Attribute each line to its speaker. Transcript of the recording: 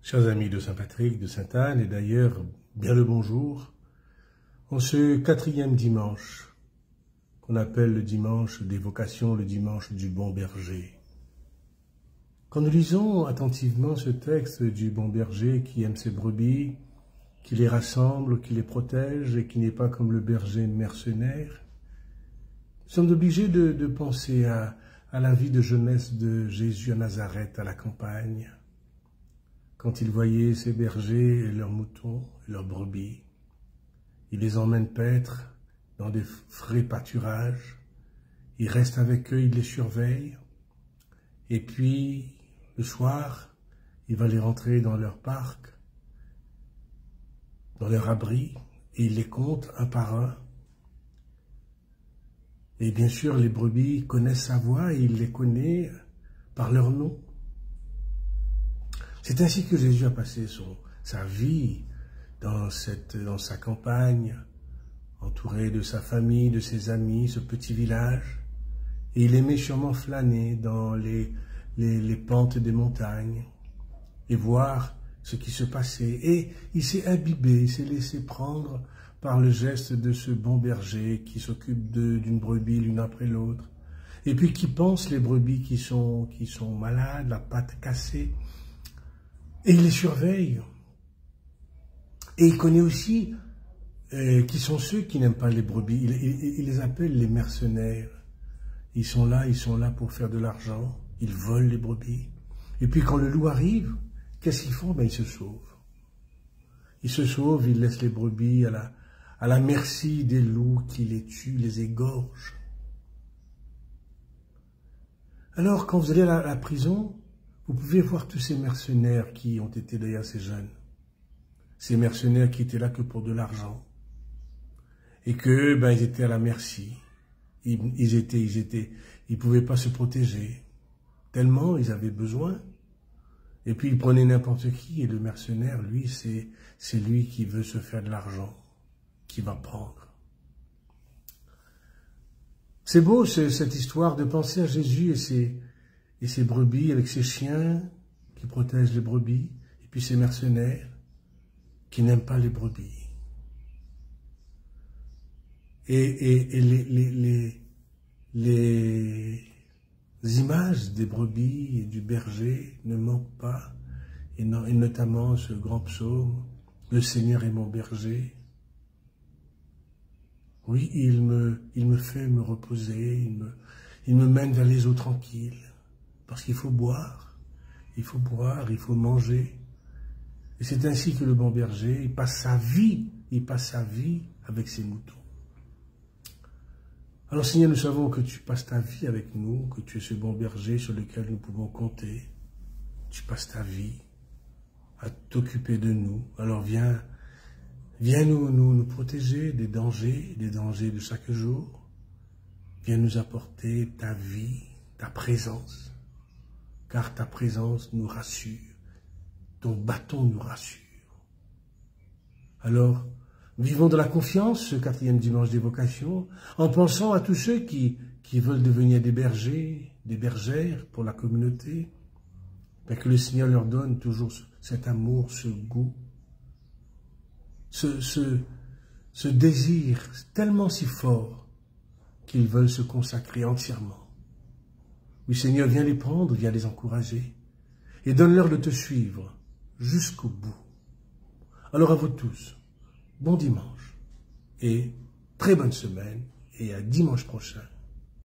Speaker 1: Chers amis de Saint-Patrick, de Sainte-Anne, et d'ailleurs, bien le bonjour, en ce 4e dimanche, qu'on appelle le dimanche des vocations, le dimanche du bon berger. Quand nous lisons attentivement ce texte du bon berger qui aime ses brebis, qui les rassemble, qui les protège et qui n'est pas comme le berger mercenaire, nous sommes obligés de penser à la vie de jeunesse de Jésus à Nazareth, à la campagne, quand il voyait ses bergers et leurs moutons et leurs brebis. Il les emmène paître dans des frais pâturages, il reste avec eux, il les surveille, et puis le soir, il va les rentrer dans leur parc, dans leur abri, et il les compte un par un. Et bien sûr, les brebis connaissent sa voix et il les connaît par leur nom. C'est ainsi que Jésus a passé sa vie dans sa campagne, entouré de sa famille, de ses amis, ce petit village. Et il aimait sûrement flâner dans les pentes des montagnes et voir ce qui se passait. Et il s'est imbibé, il s'est laissé prendre par le geste de ce bon berger qui s'occupe d'une brebis l'une après l'autre, et puis qui pense les brebis qui sont malades, la patte cassée, et il les surveille. Et il connaît aussi qui sont ceux qui n'aiment pas les brebis. Il les appelle les mercenaires. Ils sont là pour faire de l'argent, ils volent les brebis. Et puis quand le loup arrive, qu'est-ce qu'ils font? Ils se sauvent. Ils se sauvent, ils laissent les brebis à la merci des loups qui les tuent, les égorgent. Alors, quand vous allez à la prison, vous pouvez voir tous ces mercenaires qui ont été d'ailleurs ces jeunes. Ces mercenaires qui étaient là que pour de l'argent. Et que, ils étaient à la merci. Ils pouvaient pas se protéger. Tellement ils avaient besoin. Et puis ils prenaient n'importe qui. Et le mercenaire, lui, c'est lui qui veut se faire de l'argent, qui va prendre. C'est beau cette histoire de penser à Jésus et ses brebis avec ses chiens qui protègent les brebis, et puis ces mercenaires qui n'aiment pas les brebis. Et les images des brebis et du berger ne manquent pas, et notamment ce grand psaume, « Le Seigneur est mon berger ». Oui, il me fait me reposer, il me mène vers les eaux tranquilles, parce qu'il faut boire, il faut manger. Et c'est ainsi que le bon berger, il passe sa vie avec ses moutons. Alors Seigneur, nous savons que tu passes ta vie avec nous, que tu es ce bon berger sur lequel nous pouvons compter. Tu passes ta vie à t'occuper de nous. Alors viens nous protéger des dangers de chaque jour. Viens nous apporter ta vie, ta présence, car ta présence nous rassure. Ton bâton nous rassure. Alors, vivons dans la confiance, ce 4e dimanche des vocations, en pensant à tous ceux qui veulent devenir des bergers, des bergères pour la communauté, que le Seigneur leur donne toujours cet amour, ce goût, ce désir tellement si fort qu'ils veulent se consacrer entièrement. Oui, Seigneur, viens les prendre, viens les encourager et donne-leur de te suivre jusqu'au bout. Alors à vous tous, bon dimanche et très bonne semaine et à dimanche prochain.